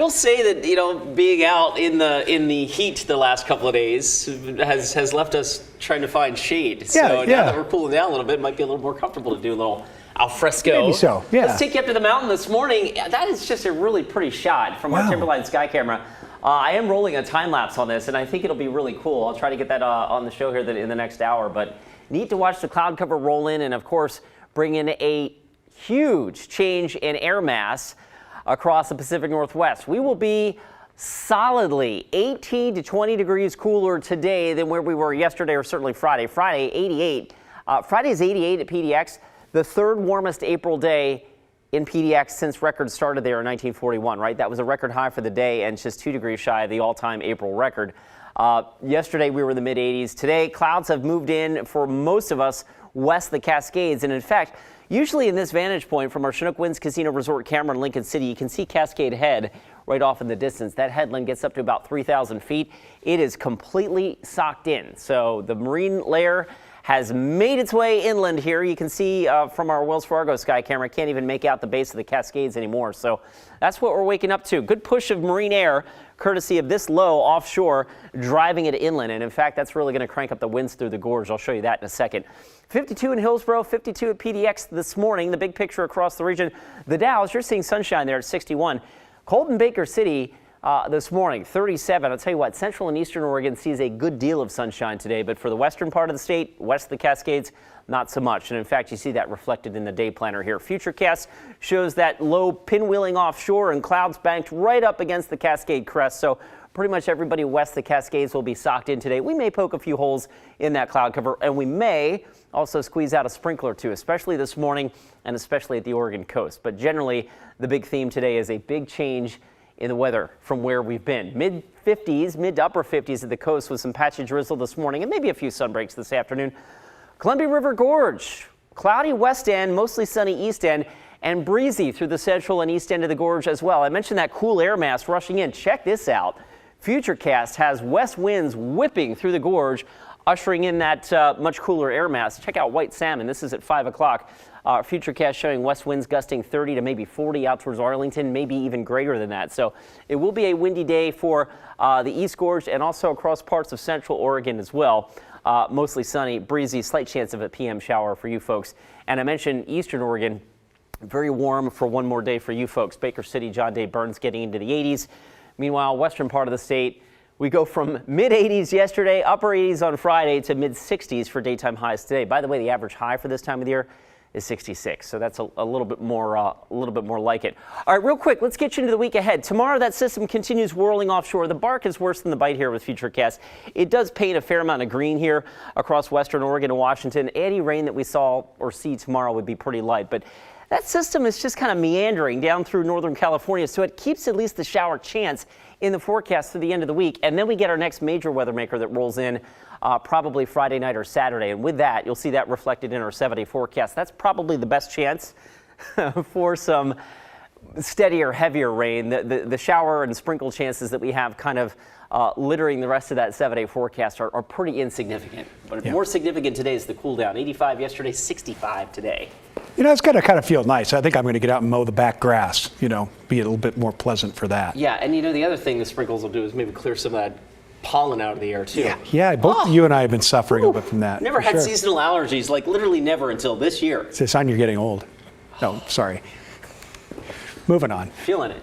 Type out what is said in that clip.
will say that, being out in the heat the last couple of days has left us trying to find shade. So now that we're cooling down a little bit, it might be a little more comfortable to do a little al fresco. Maybe so, yeah. Let's take you up to the mountain this morning. That is just a really pretty shot from our Timberline Sky Camera. I am rolling a time lapse on this, and I think it'll be really cool. I'll try to get that on the show here in the next hour. But neat to watch the cloud cover roll in, and of course bring in a huge change in air mass across the Pacific Northwest. We will be solidly 18 to 20 degrees cooler today than where we were yesterday, or certainly Friday. Friday, 88. Friday is 88 at PDX, the third warmest April day in PDX since records started there in 1941, right? That was a record high for the day and just 2 degrees shy of the all-time April record. Yesterday we were in the mid-80s. Today, clouds have moved in for most of us west of the Cascades, and in fact, usually in this vantage point from our Chinook Winds Casino Resort camera in Lincoln City, you can see Cascade Head right off in the distance. That headland gets up to about 3,000 feet. It is completely socked in. So the marine layer has made its way inland here. You can see from our Wells Fargo sky camera, can't even make out the base of the Cascades anymore. So that's what we're waking up to. Good push of marine air, courtesy of this low offshore, driving it inland. And in fact, that's really going to crank up the winds through the gorge. I'll show you that in a second. 52 in Hillsborough, 52 at PDX this morning. The big picture across the region. The Dows, you're seeing sunshine there at 61. Colton Baker City this morning, 37. I'll tell you what, central and eastern Oregon sees a good deal of sunshine today, but for the western part of the state, west of the Cascades, not so much. And in fact, you see that reflected in the day planner here. Futurecast shows that low pinwheeling offshore and clouds banked right up against the Cascade crest. So pretty much everybody west of the Cascades will be socked in today. We may poke a few holes in that cloud cover, and we may also squeeze out a sprinkler or two, especially this morning and especially at the Oregon coast. But generally, the big theme today is a big change in the weather from where we've been. Mid-50s, mid to upper 50s at the coast with some patchy drizzle this morning and maybe a few sunbreaks this afternoon. Columbia River Gorge, cloudy west end, mostly sunny east end, and breezy through the central and east end of the gorge as well. I mentioned that cool air mass rushing in. Check this out. Futurecast has west winds whipping through the gorge, ushering in that much cooler air mass. Check out White Salmon. This is at 5 o'clock. Futurecast showing west winds gusting 30 to maybe 40 out towards Arlington, maybe even greater than that. So it will be a windy day for the East Gorge and also across parts of central Oregon as well. Mostly sunny, breezy, slight chance of a PM shower for you folks. And I mentioned eastern Oregon, very warm for one more day for you folks. Baker City, John Day, Burns getting into the 80s. Meanwhile, western part of the state, we go from mid-80s yesterday, upper 80s on Friday to mid-60s for daytime highs today. By the way, the average high for this time of the year is 66, so that's a little bit more like it. All right, real quick, let's get you into the week ahead. Tomorrow, that system continues whirling offshore. The bark is worse than the bite here with Futurecast. It does paint a fair amount of green here across western Oregon and Washington. Any rain that we saw or see tomorrow would be pretty light, but that system is just kind of meandering down through northern California, so it keeps at least the shower chance in the forecast through the end of the week. And then we get our next major weather maker that rolls in probably Friday night or Saturday. And with that, you'll see that reflected in our 7-day forecast. That's probably the best chance for some steadier, heavier rain. The shower and sprinkle chances that we have kind of littering the rest of that 7-day forecast are pretty insignificant. But more significant today is the cool down. 85 yesterday, 65 today. It's going to kind of feel nice. I think I'm going to get out and mow the back grass, be a little bit more pleasant for that. Yeah, and the other thing the sprinkles will do is maybe clear some of that pollen out of the air too. Yeah, both you and I have been suffering a bit from that. Never had seasonal allergies, like literally never until this year. It's a sign you're getting old. No, sorry. Moving on. Feeling it.